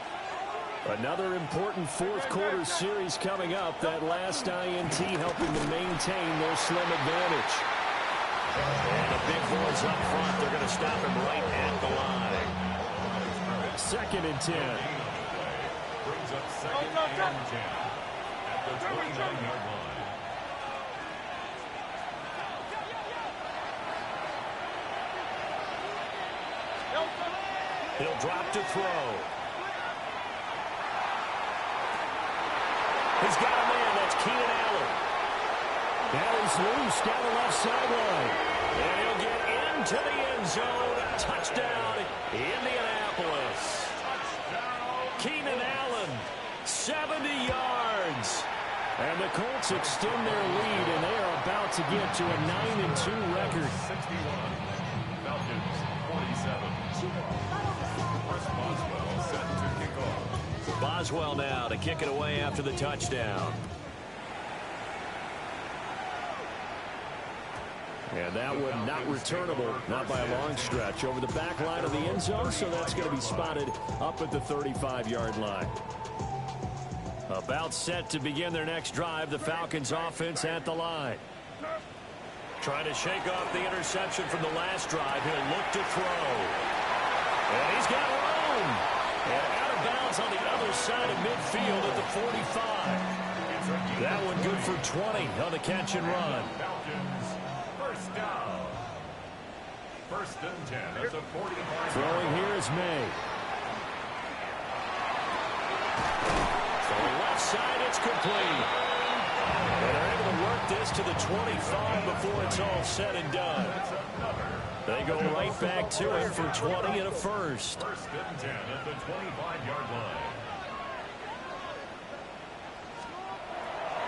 Another important fourth quarter series coming up. That last INT helping to maintain their slim advantage. And the big boys up front, they're going to stop him right at the line. 2nd and 10. Brings up 2nd and 10 at the 29-yard line. He'll drop to throw. He's got a man. That's Keenan Allen. Now he's loose down the left sideline. And he'll get into the end zone. Touchdown, Indianapolis. Keenan Allen, 70 yards. And the Colts extend their lead, and they are about to get to a 9-2 record. 61. Falcons, 47. Boswell set to kick off. Boswell now to kick it away after the touchdown. And that one not returnable, not by a long stretch, over the back line of the end zone, so that's going to be spotted up at the 35-yard line. About set to begin their next drive, the Falcons offense at the line. Trying to shake off the interception from the last drive. He'll look to throw. And he's got room. And out of bounds on the other side of midfield at the 45. That one good for 20 on the catch and run. Falcons, first down. 1st and 10 at the 45. Throwing here is May. From the left side, it's complete. And they're able to work this to the 25 before it's all said and done. They go right back to him for 20 and a first. 1st and 10 at the 25-yard line.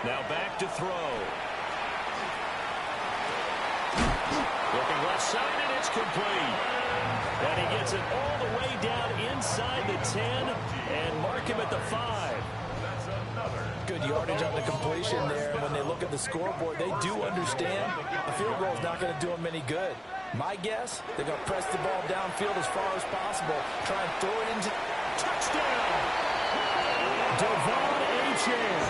Now back to throw. Looking left side, and it's complete. And he gets it all the way down inside the 10 and mark him at the 5. Good yardage on the completion there. When they look at the scoreboard, they do understand the field goal is not going to do them any good. My guess, they're going to press the ball downfield as far as possible. Try and throw it into touchdown. Devon Achane.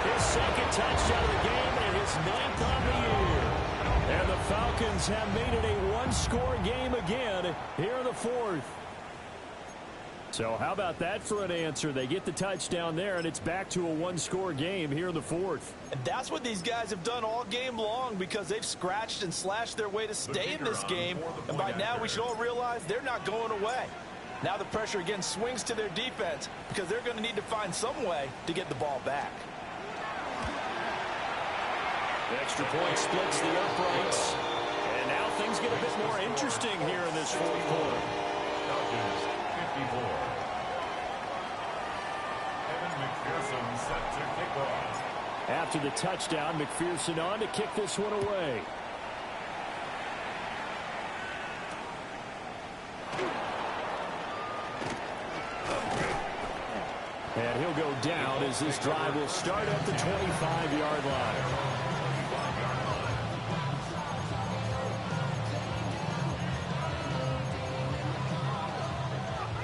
His 2nd touchdown of the game and his 9th on the year. And the Falcons have made it a one-score game again here in the 4th. So how about that for an answer? They get the touchdown there, and it's back to a one-score game here in the 4th. And that's what these guys have done all game long because they've scratched and slashed their way to stay in this game. And by now we should all realize they're not going away. Now the pressure again swings to their defense because they're going to need to find some way to get the ball back. The extra point splits the uprights. And now things get a bit more interesting here in this 4th quarter. Falcons, 54. Evan McPherson set to kick off. After the touchdown, McPherson on to kick this one away. And he'll go down as this drive will start at the 25-yard line.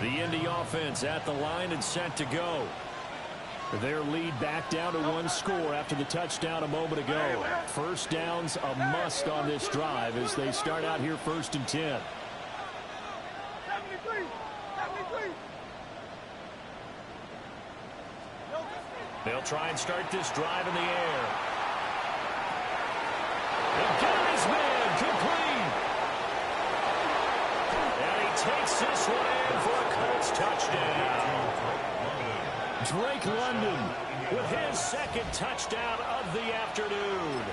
The Indy offense at the line and set to go. Their lead back down to one score after the touchdown a moment ago. First down's a must on this drive as they start out here 1st and 10. They'll try and start this drive in the air. The guy's man complete. And he takes this one in for a Colts touchdown. Drake London with his 2nd touchdown of the afternoon.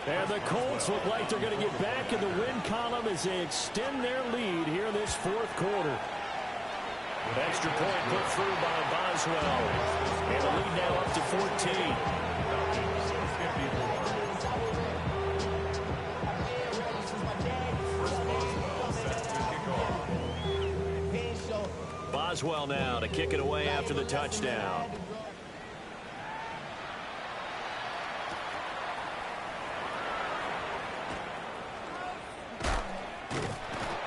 And the Colts look like they're going to get back in the win column as they extend their lead here in this 4th quarter. Extra point put through by Boswell. And the lead now up to 14. Boswell now to kick it away after the touchdown.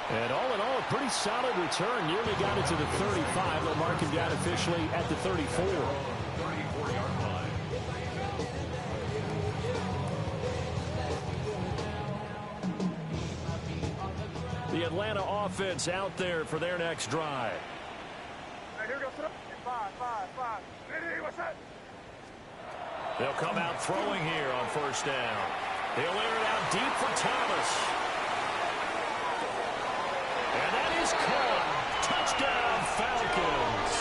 And all in all, pretty solid return. Nearly got it to the 35. They'll mark him down officially at the 34. 34-yard line. The Atlanta offense out there for their next drive. Hey, here we go. Five. Ready, what's that? They'll come out throwing here on first down. He'll air it out deep for Thomas. And that is caught. Touchdown, Falcons.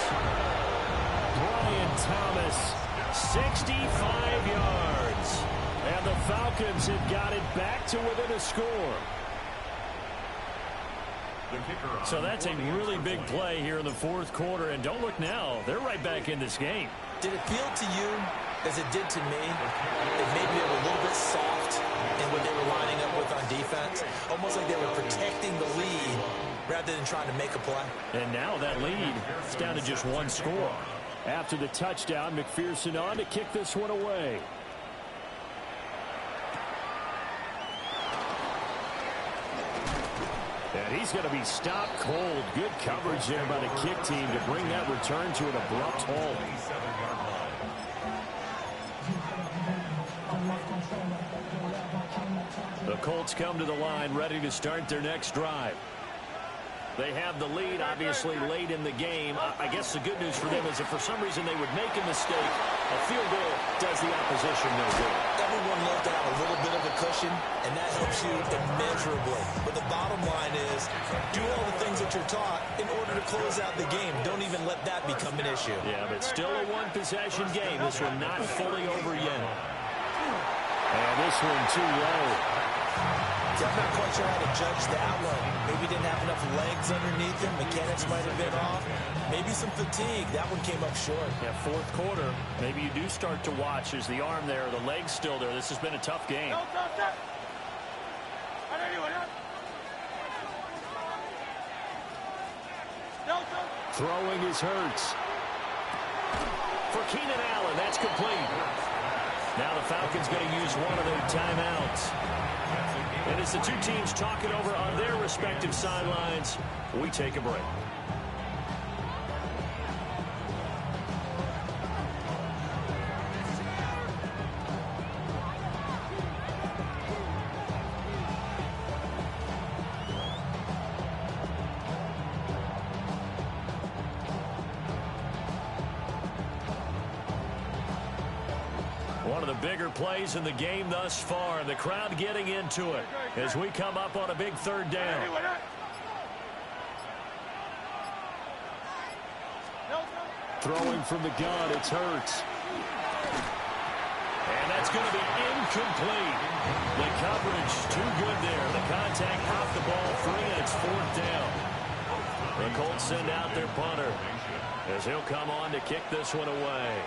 Brian Thomas, 65 yards. And the Falcons have got it back to within a score. So that's a really big play here in the fourth quarter. And don't look now. They're right back in this game. Did it feel to you as it did to me that maybe they were a little bit soft in what they were lining up with on defense? Almost like they were protecting the lead rather than trying to make a play. And now that lead is down to just one score. After the touchdown, McPherson on to kick this one away. And he's going to be stopped cold. Good coverage there by the kick team to bring that return to an abrupt halt. The Colts come to the line ready to start their next drive. They have the lead, obviously, late in the game. I guess the good news for them is if for some reason they would make a mistake, a field goal does the opposition no good. Everyone loves to have a little bit of a cushion, and that helps you immeasurably. But the bottom line is, do all the things that you're taught in order to close out the game. Don't even let that become an issue. Yeah, but still a one-possession game. This one not fully over yet. And this one too low. See, I'm not quite sure how to judge that one. Maybe didn't have enough legs underneath him. Mechanics might have been off. Maybe some fatigue. That one came up short. Yeah, fourth quarter. Maybe you do start to watch as the arm there, the leg's still there. This has been a tough game. Throwing is Hurts. For Keenan Allen, that's complete. Now the Falcons going to use one of their timeouts. And as the two teams talking over on their respective sidelines, we take a break. One of the bigger plays in the game thus far, and the crowd getting into it as we come up on a big third down. Throwing from the gun, it's Hurts. And that's going to be incomplete. The coverage too good there. The contact off the ball free, and it's fourth down. The Colts send out their punter as he'll come on to kick this one away.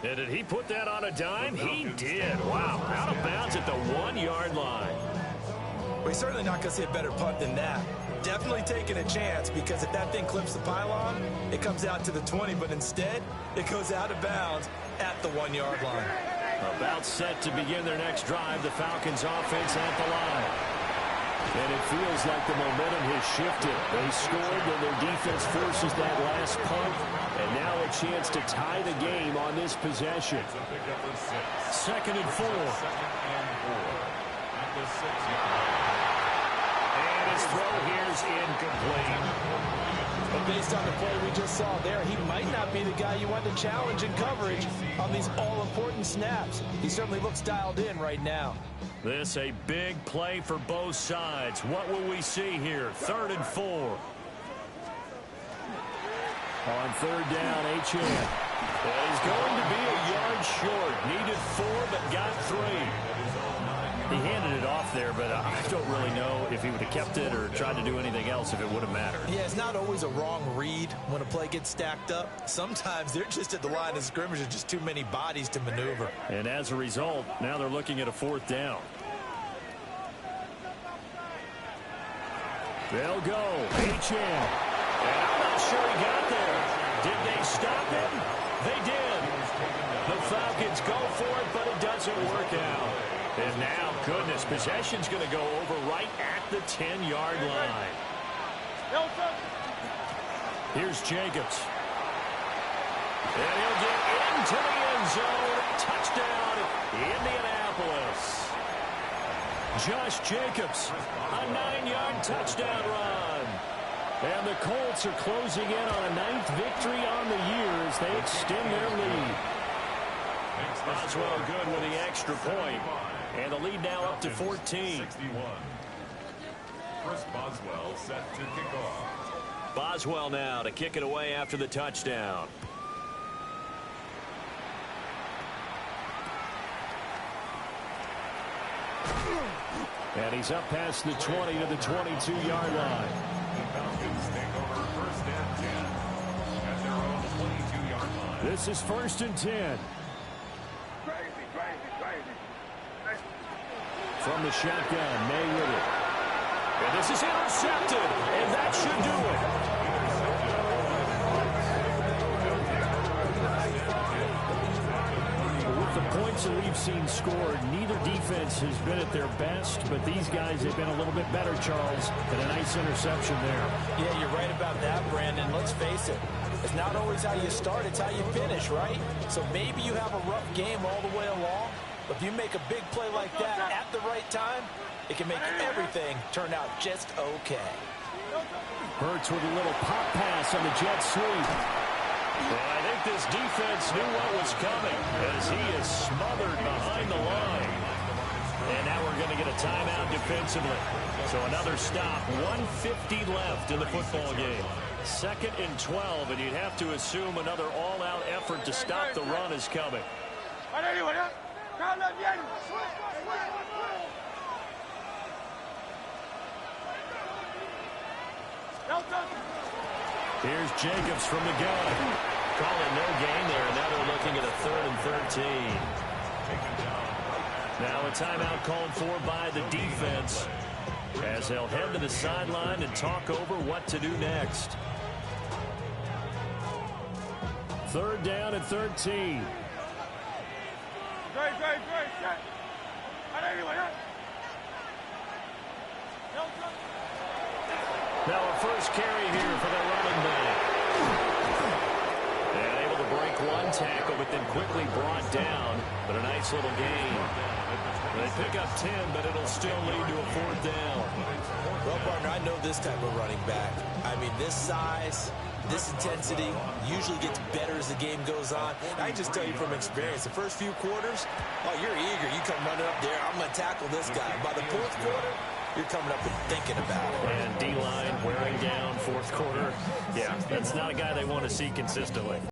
And did he put that on a dime? He did. Wow. Out of bounds at the 1-yard line. Well, he's certainly not going to see a better punt than that. Definitely taking a chance, because if that thing clips the pylon, it comes out to the 20, but instead it goes out of bounds at the 1-yard line. About set to begin their next drive, the Falcons offense at the line. And it feels like the momentum has shifted. They scored, then their defense forces that last punt. And now a chance to tie the game on this possession. 2nd and 4. And his throw here's incomplete. But based on the play we just saw there, he might not be the guy you want to challenge in coverage on these all-important snaps. He certainly looks dialed in right now. This a big play for both sides. What will we see here? 3rd and 4. On 3rd down, Achane. He's going to be a yard short. Needed 4, but got 3. He handed it off there, but I don't really know if he would have kept it or tried to do anything else if it would have mattered. Yeah, it's not always a wrong read when a play gets stacked up. Sometimes they're just at the line of scrimmage. There's just too many bodies to maneuver. And as a result, now they're looking at a 4th down. They'll go. Achane. And I'm not sure he got there. Did they stop him? They did. The Falcons go for it, but it doesn't work out. And now, goodness, possession's going to go over right at the 10-yard line. Here's Jacobs. And he'll get into the end zone. Touchdown, Indianapolis. Josh Jacobs, a 9-yard touchdown run. And the Colts are closing in on a 9th victory on the year as they extend their lead. Boswell good with the extra point. And the lead now up to 14. 61. Chris Boswell set to kick off. Boswell now to kick it away after the touchdown. And he's up past the 20 to the 22-yard line. The Falcons take over first and 10 at their own 22-yard line. This is first and 10. From the shotgun, May with it. And this is intercepted, and that should do it. With the points that we've seen scored, neither defense has been at their best, but these guys have been a little bit better, Charles, and a nice interception there. Yeah, you're right about that, Brandon. Let's face it. It's not always how you start, it's how you finish, right? So maybe you have a rough game all the way along, but if you make a big play like that at the right time, it can make everything turn out just okay. Hurts with a little pop pass on the jet sweep. Well, I think this defense knew what was coming as he is smothered behind the line. And now we're going to get a timeout defensively. So another stop, 1:50 left in the football game. 2nd and 12, and you'd have to assume another all-out effort to stop the run is coming. Here's Jacobs from the gun. Calling no gain there, and now they're looking at a 3rd and 13. Now a timeout called for by the defense as they'll head to the sideline and talk over what to do next. 3rd down and 13. Now a first carry here for the running back. And able to break one tackle, but then quickly brought down. But a nice little gain. They pick up 10, but it'll still lead to a 4th down. Well, partner, I know this type of running back. I mean, this size, this intensity usually gets better as the game goes on. I can just tell you from experience, the first few quarters, oh, you're eager. You come running up there, I'm going to tackle this guy. By the 4th quarter, you're coming up and thinking about it. And D-line wearing down 4th quarter. Yeah, that's not a guy they want to see consistently.